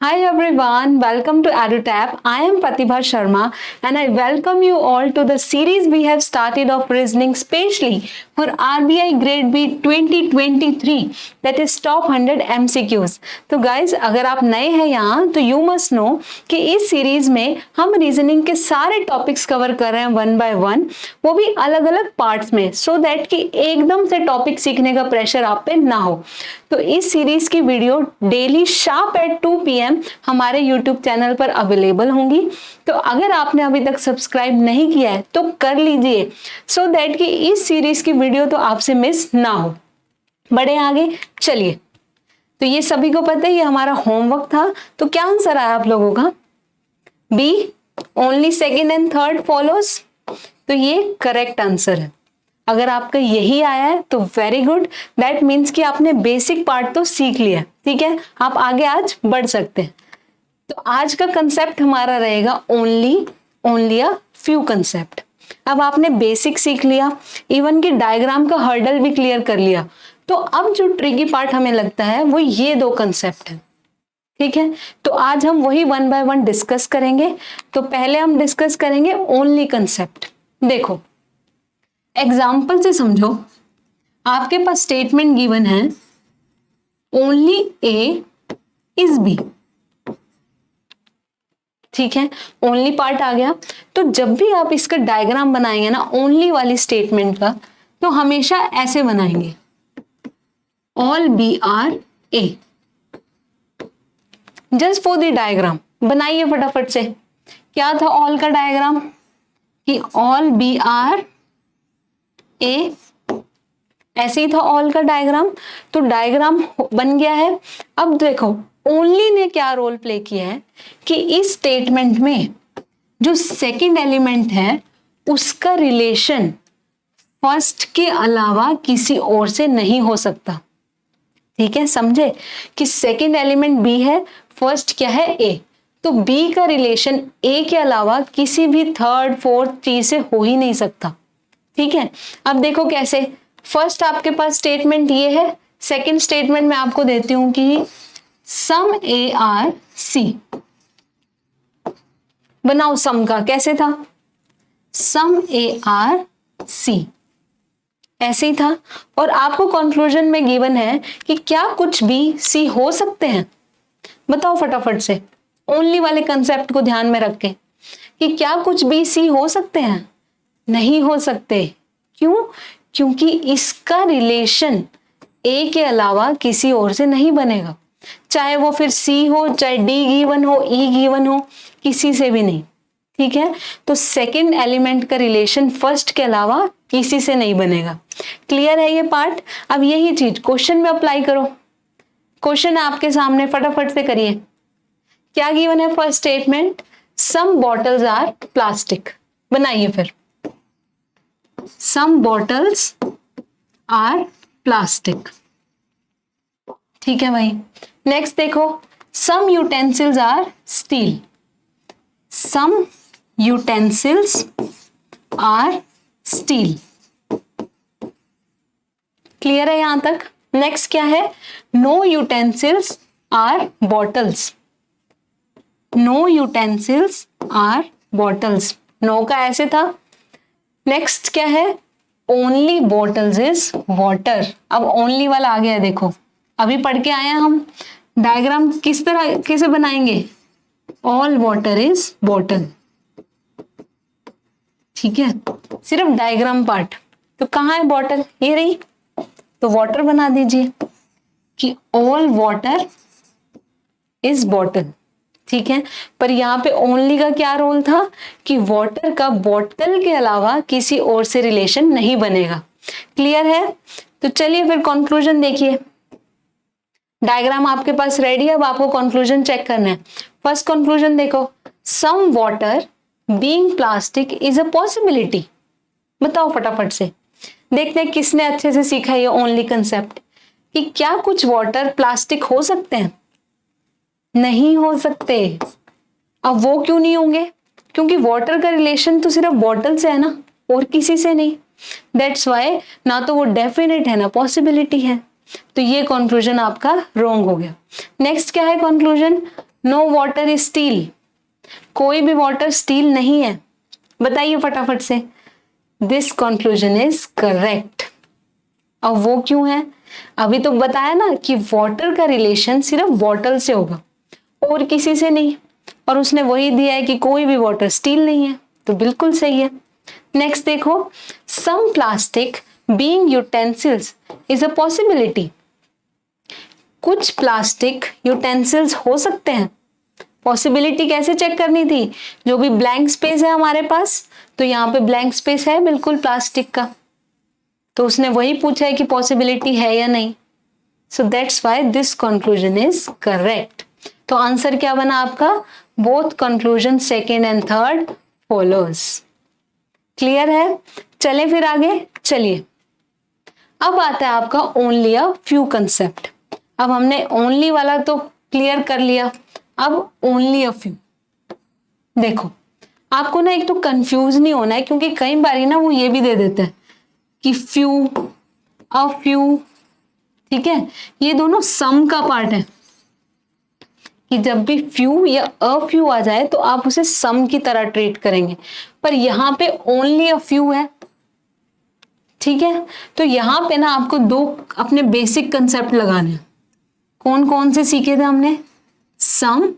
Hi everyone, welcome to EduTap. I am Pratibha Sharma and I welcome you all to the series we have started of reasoning specially for RBI Grade B 2023 that is Top 100 MCQs. तो guys अगर आप नए हैं यहाँ तो you must know कि इस series में हम रीजनिंग के सारे टॉपिक्स कवर कर रहे हैं वन बाय वन, वो भी अलग अलग पार्ट्स में, सो दैट कि एकदम से टॉपिक सीखने का प्रेशर आप पे ना हो। तो इस सीरीज की video daily sharp eight 2 PM हमारे यूट्यूब चैनल पर अवेलेबल होंगी। तो अगर आपने अभी तक सब्सक्राइब नहीं किया है तो कर लीजिए, सो दैट कि इस सीरीज की वीडियो तो आपसे मिस ना हो। बढ़े आगे, चलिए। तो ये सभी को पता है, ये हमारा होमवर्क था। तो क्या आंसर आया आप लोगों का? B, only second and third follows. तो ये करेक्ट आंसर है। अगर आपका यही आया है तो वेरी गुड, दैट मीन्स कि आपने बेसिक पार्ट तो सीख लिया। ठीक है, आप आगे आज बढ़ सकते हैं। तो आज का कंसेप्ट हमारा रहेगा ओनली अ फ्यू कंसेप्ट। अब आपने बेसिक सीख लिया, इवन कि डायग्राम का हर्डल भी क्लियर कर लिया। तो अब जो ट्रिकी पार्ट हमें लगता है वो ये दो कंसेप्ट है। ठीक है, तो आज हम वही वन बाय वन डिस्कस करेंगे। तो पहले हम डिस्कस करेंगे ओनली कंसेप्ट। देखो, एग्जाम्पल से समझो। आपके पास स्टेटमेंट गिवन है ओनली ए इज बी। ठीक है, ओनली पार्ट आ गया। तो जब भी आप इसका डायग्राम बनाएंगे ना ओनली वाली स्टेटमेंट का, तो हमेशा ऐसे बनाएंगे, all B are A. Just for the diagram बनाइए फटाफट से। क्या था ऑल का डायग्राम? कि ऑल बी आर ए, ऐसे ही था ऑल का डायग्राम। तो डायग्राम बन गया है। अब देखो ओनली ने क्या रोल प्ले किया है कि इस स्टेटमेंट में जो सेकंड एलिमेंट है उसका रिलेशन फर्स्ट के अलावा किसी और से नहीं हो सकता। ठीक है, समझे कि सेकंड एलिमेंट बी है, फर्स्ट क्या है ए। तो बी का रिलेशन ए के अलावा किसी भी थर्ड फोर्थ चीज से हो ही नहीं सकता। ठीक है, अब देखो कैसे। फर्स्ट आपके पास स्टेटमेंट ये है, सेकंड स्टेटमेंट मैं आपको देती हूं कि सम ए आर सी। बनाओ सम का, कैसे था? सम ए आर सी, ऐसे ही था। और आपको कंक्लूजन में गिवन है कि क्या कुछ भी सी हो सकते हैं? बताओ फटाफट से, ओनली वाले कंसेप्ट को ध्यान में रख के, कि क्या कुछ भी सी हो सकते हैं? नहीं हो सकते। क्यों? क्योंकि इसका रिलेशन ए के अलावा किसी और से नहीं बनेगा। चाहे वो फिर सी हो, चाहे डी गिवन हो, ई गिवन हो, किसी से भी नहीं। ठीक है, तो सेकंड एलिमेंट का रिलेशन फर्स्ट के अलावा किसी से नहीं बनेगा। क्लियर है ये पार्ट? अब यही चीज क्वेश्चन में अप्लाई करो। क्वेश्चन आपके सामने, फटाफट से करिए। क्या गिवन है first statement? Some bottles are plastic. बनाइए फिर, सम बॉटल्स आर प्लास्टिक। ठीक है भाई। नेक्स्ट देखो, some utensils are steel. Some utensils are steel. Clear है यहां तक? नेक्स्ट क्या है? No utensils are bottles. No utensils are bottles. No का ऐसे था। नेक्स्ट क्या है? Only bottles is water. अब ओनली वाला आ गया। देखो अभी पढ़ के आए हैं हम। डायग्राम किस तरह कैसे बनाएंगे? All water is bottle. ठीक है, सिर्फ डायग्राम पार्ट। तो कहाँ है बॉटल? ये रही। तो वाटर बना दीजिए कि ऑल वाटर इज बॉटल। ठीक है, पर यहाँ पे ओनली का क्या रोल था कि वाटर का बॉटल के अलावा किसी और से रिलेशन नहीं बनेगा। क्लियर है? तो चलिए फिर कंक्लूजन देखिए। डायग्राम आपके पास रेडी है, अब आपको कंक्लूजन चेक करना है। फर्स्ट कंक्लूजन देखो, some water being plastic is a possibility. बताओ फटाफट से, देखते हैं किसने अच्छे से सीखा ये ओनली कंसेप्ट, कि क्या कुछ वाटर प्लास्टिक हो सकते हैं? नहीं हो सकते। अब वो क्यों नहीं होंगे? क्योंकि वाटर का रिलेशन तो सिर्फ बॉटल से है ना, और किसी से नहीं। दैट्स वाई ना तो वो डेफिनेट है ना पॉसिबिलिटी है। तो ये कंक्लूजन आपका रॉन्ग हो गया। नेक्स्ट क्या है conclusion? No water is steel, कोई भी वाटर स्टील नहीं है। बताइए फटाफट से। This conclusion is correct. अब वो क्यों है? अभी तो बताया ना कि वाटर का रिलेशन सिर्फ बॉटल से होगा और किसी से नहीं, और उसने वही दिया है कि कोई भी वाटर स्टील नहीं है, तो बिल्कुल सही है। नेक्स्ट देखो, some plastic being utensils is a possibility. कुछ प्लास्टिक यूटेंसिल्स हो सकते हैं। पॉसिबिलिटी कैसे चेक करनी थी? जो भी ब्लैंक स्पेस है हमारे पास, तो यहाँ पे ब्लैंक स्पेस है बिल्कुल प्लास्टिक का, तो उसने वही पूछा है कि पॉसिबिलिटी है या नहीं। So that's why this conclusion is correct. तो आंसर क्या बना आपका? Both conclusion second and third follows. Clear है? चले फिर आगे। चलिए, अब आता है आपका ओनली अ फ्यू कंसेप्ट। अब हमने ओनली वाला तो क्लियर कर लिया, अब ओनली अ फ्यू। देखो, आपको ना एक तो कंफ्यूज नहीं होना है, क्योंकि कई बारी ना वो ये भी दे देते हैं कि फ्यू, अ फ्यू, ठीक है, ये दोनों सम का पार्ट है कि जब भी फ्यू या अ फ्यू आ जाए तो आप उसे सम की तरह ट्रीट करेंगे, पर यहां पे ओनली अ फ्यू है, ठीक है। तो यहां पे ना आपको दो अपने बेसिक कंसेप्ट लगाने हैं। कौन कौन से सीखे थे हमने? सम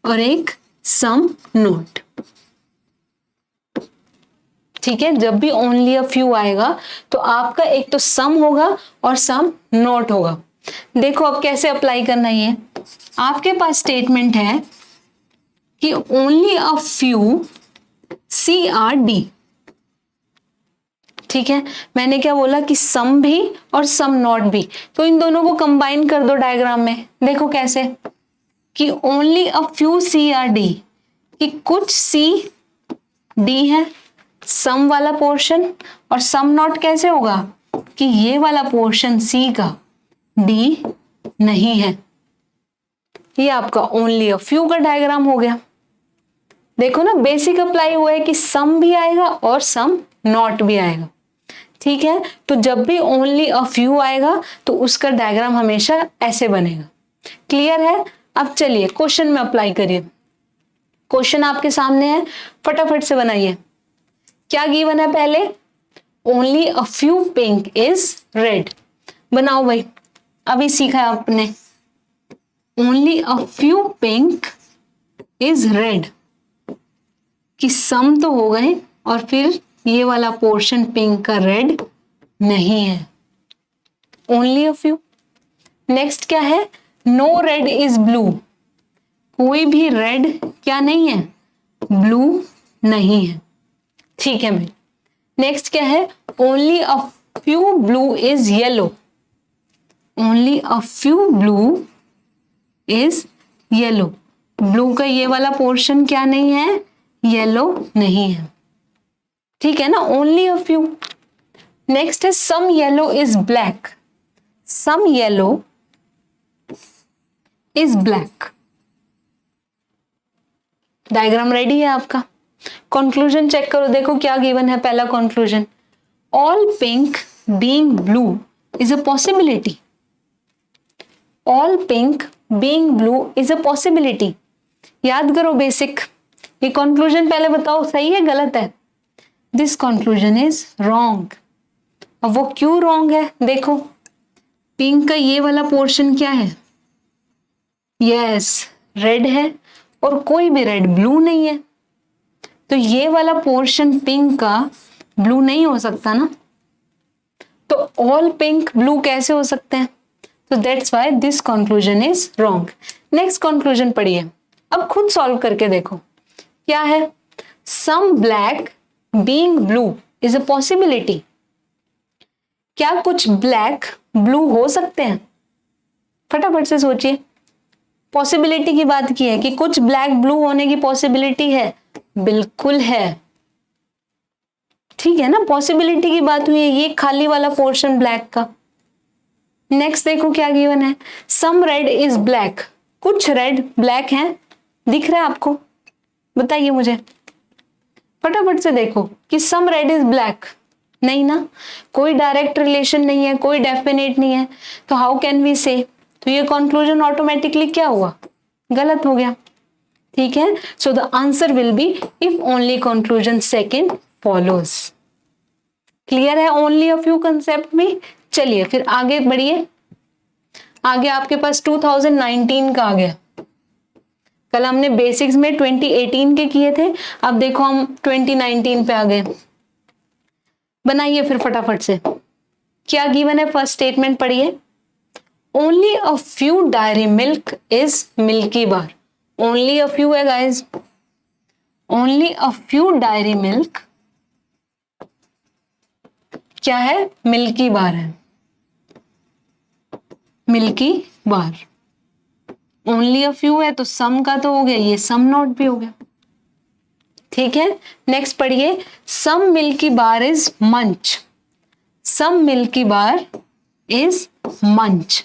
और एक सम नोट, ठीक है। जब भी ओनली अ फ्यू आएगा तो आपका एक तो सम होगा और सम नोट होगा। देखो अब कैसे अप्लाई करना है। आपके पास स्टेटमेंट है कि ओनली अ फ्यू CRD, ठीक है। मैंने क्या बोला कि सम भी और सम नॉट भी, तो इन दोनों को कंबाइन कर दो डायग्राम में। देखो कैसे कि ओनली अ फ्यू CRD, कि कुछ CD है सम वाला पोर्शन, और सम नॉट कैसे होगा कि ये वाला पोर्शन C का D नहीं है। ये आपका ओनली अ फ्यू का डायग्राम हो गया। देखो ना, बेसिक अप्लाई हुआ है कि सम भी आएगा और सम नॉट भी आएगा, ठीक है। तो जब भी ओनली अ फ्यू आएगा तो उसका डायग्राम हमेशा ऐसे बनेगा। क्लियर है? अब चलिए क्वेश्चन में अप्लाई करिए। क्वेश्चन आपके सामने है, फटाफट से बनाइए। क्या गिवन है पहले? Only a few pink is red. बनाओ भाई, अभी सीखा है आपने। Only a few pink is red, कि सम तो हो गए और फिर ये वाला पोर्शन पिंक का रेड नहीं है। Only a few. नेक्स्ट क्या है? नो रेड इज ब्लू, कोई भी रेड क्या नहीं है? ब्लू नहीं है, ठीक है भाई। नेक्स्ट क्या है? Only a few blue is yellow, only a few blue is yellow, blue का ये वाला पोर्शन क्या नहीं है? येलो नहीं है, ठीक है ना। Only a few. नेक्स्ट है some yellow is black, some yellow is black. Diagram ready है आपका। कंक्लूजन चेक करो, देखो क्या गिवन है। पहला conclusion, all pink being blue is a possibility, all pink being blue is a possibility. याद करो बेसिक। ये कंक्लूजन पहले बताओ सही है गलत है? This conclusion is wrong. अब वो क्यों रॉन्ग है? देखो, पिंक का ये वाला पोर्शन क्या है? यस, रेड है, और कोई भी रेड ब्लू नहीं है, तो ये वाला पोर्शन पिंक का ब्लू नहीं हो सकता ना। तो ऑल पिंक ब्लू कैसे हो सकते हैं? तो that's why this conclusion is wrong. Next conclusion पढ़िए, अब खुद सॉल्व करके देखो क्या है। Some black being blue is a possibility, क्या कुछ ब्लैक ब्लू हो सकते हैं? फटाफट से सोचिए। पॉसिबिलिटी की बात की है कि कुछ ब्लैक ब्लू होने की पॉसिबिलिटी है, बिल्कुल है, ठीक है ना। पॉसिबिलिटी की बात हुई है, ये खाली वाला पोर्शन ब्लैक का। नेक्स्ट देखो क्या गिवन है, सम रेड इज ब्लैक, कुछ रेड ब्लैक है, दिख रहा है आपको? बताइए मुझे फटाफट से। देखो कि सम रेड इज ब्लैक, नहीं ना, कोई डायरेक्ट रिलेशन नहीं है, कोई डेफिनेट नहीं है, तो हाउ कैन वी से? तो ये कंक्लूजन ऑटोमेटिकली क्या हुआ? गलत हो गया, ठीक है। So the answer will be if only conclusion second follows. Clear है ओनली अ फ्यू कंसेप्ट में। चलिए फिर आगे बढ़िए। आगे आपके पास 2019 का आ गया। कल हमने बेसिक्स में 2018 के किए थे, अब देखो हम 2019 पे आ गए। बनाइए फिर फटाफट से। क्या गिवन है, फर्स्ट स्टेटमेंट पढ़िए। Only a few Dairy Milk is Milky Bar. Only a few है guys, only a few Dairy Milk क्या है, मिल्की बार है, Milky Bar. Only a few है तो सम का तो हो गया, ये सम नॉट भी हो गया, ठीक है। नेक्स्ट पढ़िए। सम मिल्की बार इज मंच, सम मिल्की बार इज मंच,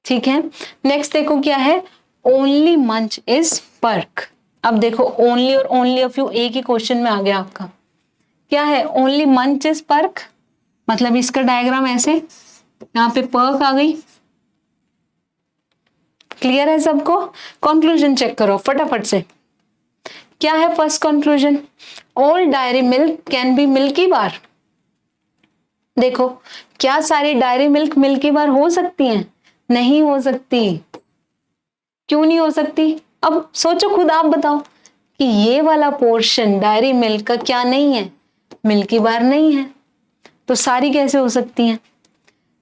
ठीक है। नेक्स्ट देखो क्या है, ओनली मंच इज पर्क। अब देखो ओनली और ओनली अ फ्यू एक ही क्वेश्चन में आ गया आपका। क्या है, ओनली मंच इज पर्क, मतलब इसका डायग्राम ऐसे, यहां पे पर्क आ गई। क्लियर है सबको। कंक्लूजन चेक करो फटाफट से। क्या है first conclusion, all Dairy Milk can be Milky Bar. देखो क्या सारी डायरी मिल्क मिल्की बार हो सकती हैं, नहीं हो सकती। क्यों नहीं हो सकती, अब सोचो खुद, आप बताओ कि ये वाला पोर्शन डायरी मिल्क का क्या नहीं है, मिल्की बार नहीं है, तो सारी कैसे हो सकती हैं।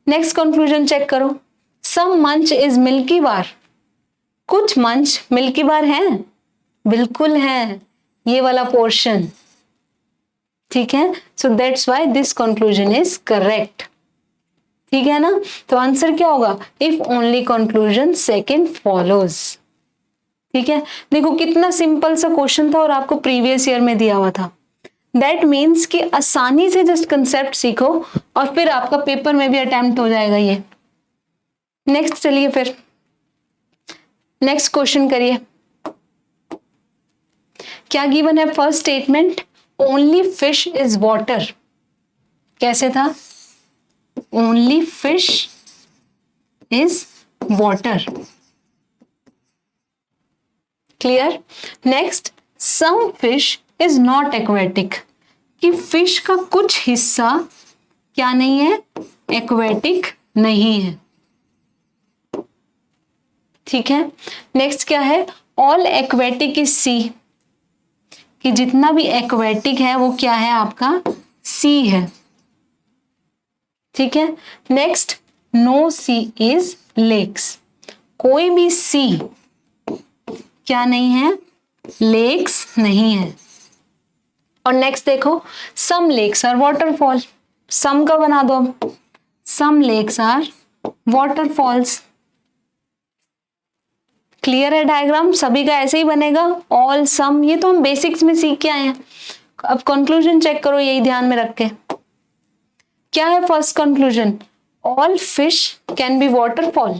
नेक्स्ट कंक्लूजन चेक करो। सम मंच इज मिल्की बार, कुछ मंच मिल्की बार हैं, बिल्कुल है ये वाला पोर्शन, ठीक है। So that's why this conclusion is correct, ठीक है ना। तो आंसर क्या होगा, if only conclusion second follows, ठीक है। देखो कितना सिंपल सा क्वेश्चन था और आपको प्रीवियस ईयर में दिया हुआ था। दैट मीन्स कि आसानी से जस्ट कंसेप्ट सीखो और फिर आपका पेपर में भी अटेम्प्ट हो जाएगा ये। नेक्स्ट चलिए फिर नेक्स्ट क्वेश्चन करिए। क्या गिवन है first statement, only fish is water. कैसे था, only fish is water, clear. Next, some fish is not aquatic, कि फिश का कुछ हिस्सा क्या नहीं है, एक्वेटिक नहीं है, ठीक है। नेक्स्ट क्या है, ऑल एक्वेटिक इज सी, कि जितना भी एक्वेटिक है वो क्या है आपका, सी है, ठीक है। Next, no sea is lakes, कोई भी सी क्या नहीं है, लेक्स नहीं है। और नेक्स्ट देखो, सम लेक्स आर वाटरफॉल, सम का बना दो अब, सम लेक्स आर वाटरफॉल्स। क्लियर है डायग्राम, सभी का ऐसे ही बनेगा, ऑल सम, ये तो हम बेसिक्स में सीख के आए हैं। अब कंक्लूजन चेक करो यही ध्यान में रख के। क्या है first conclusion, all fish can be waterfall,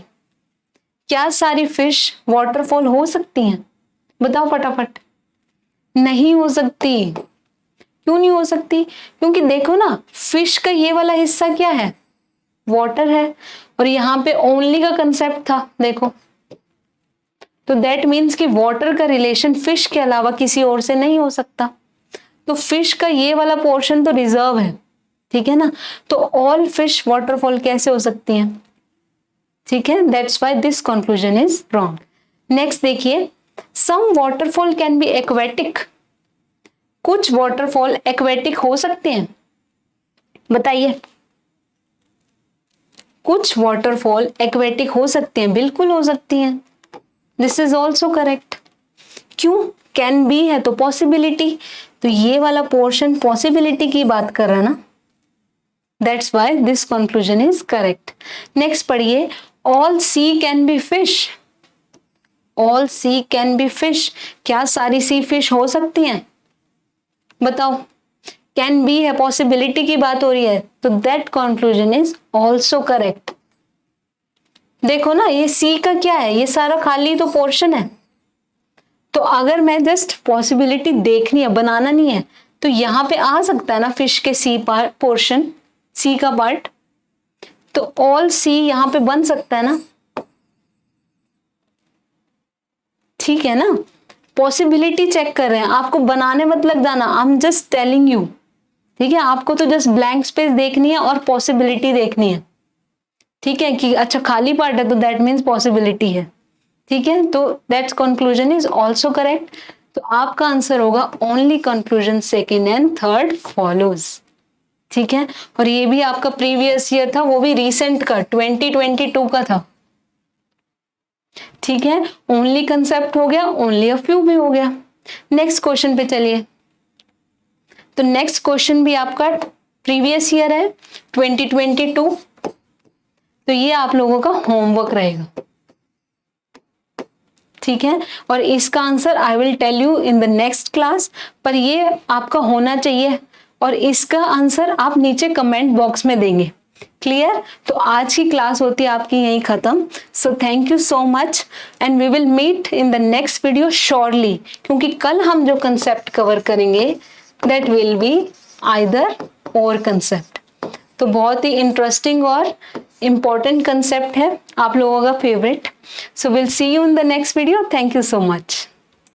क्या सारी फिश वाटरफॉल हो सकती हैं, बताओ फटाफट। नहीं हो सकती, क्यों नहीं हो सकती, क्योंकि देखो ना फिश का ये वाला हिस्सा क्या है, वाटर है, और यहां पे ओनली का कंसेप्ट था देखो, तो दैट मीन्स कि वाटर का रिलेशन फिश के अलावा किसी और से नहीं हो सकता, तो फिश का ये वाला पोर्शन तो रिजर्व है, ठीक है ना। तो ऑल फिश वाटरफॉल कैसे हो सकती हैं, ठीक है। That's why this conclusion is wrong. Next देखिए, सम वाटरफॉल कैन बी एक्वेटिक, कुछ वाटरफॉल एक्वेटिक हो सकते हैं, बताइए। कुछ वाटरफॉल एक्वेटिक हो सकते हैं, बिल्कुल हो सकती हैं, दिस इज ऑल्सो करेक्ट। क्यों, कैन बी है तो पॉसिबिलिटी, तो ये वाला पोर्शन पॉसिबिलिटी की बात कर रहा है ना, that's why this conclusion is correct. Next पढ़िए, all sea can be fish, all sea can be fish, क्या सारी सी फिश हो सकती हैं, बताओ। कैन बी है, पॉसिबिलिटी की बात हो रही है, तो that conclusion is also correct. देखो ना ये सी का क्या है, ये सारा खाली तो पोर्शन है, तो अगर मैं जस्ट पॉसिबिलिटी देखनी है, बनाना नहीं है, तो यहां पे आ सकता है ना फिश के सी पोर्शन, सी का पार्ट, तो ऑल सी यहां पे बन सकता है ना, ठीक है ना, पॉसिबिलिटी चेक कर रहे हैं, आपको बनाने मत लग जाना, I am just telling you, ठीक है, आपको तो जस्ट ब्लैंक स्पेस देखनी है और पॉसिबिलिटी देखनी है, ठीक है, कि अच्छा खाली पार्ट है तो दैट मीन्स पॉसिबिलिटी है, ठीक है, तो that's conclusion is also correct. तो आपका आंसर होगा only conclusion second and third follows, ठीक है, और ये भी आपका प्रीवियस ईयर था, वो भी रिसेंट का 2022 का था, ठीक है, ओनली कंसेप्ट हो गया, ओनली अ फ्यू भी हो गया। नेक्स्ट क्वेश्चन पे चलिए। तो नेक्स्ट क्वेश्चन भी आपका प्रीवियस ईयर है 2022, तो ये आप लोगों का होमवर्क रहेगा, ठीक है, और इसका answer I will tell you in the next class, पर ये आपका होना चाहिए और इसका आंसर आप नीचे कमेंट बॉक्स में देंगे, क्लियर। तो आज की क्लास होती है आपकी यहीं खत्म। So thank you so much and we will meet in the next video surely, क्योंकि कल हम जो कंसेप्ट कवर करेंगे दैट विल बी आइदर और कंसेप्ट, तो बहुत ही इंटरेस्टिंग और इम्पॉर्टेंट कंसेप्ट है, आप लोगों का favourite. So will see you in the next video, thank you so much.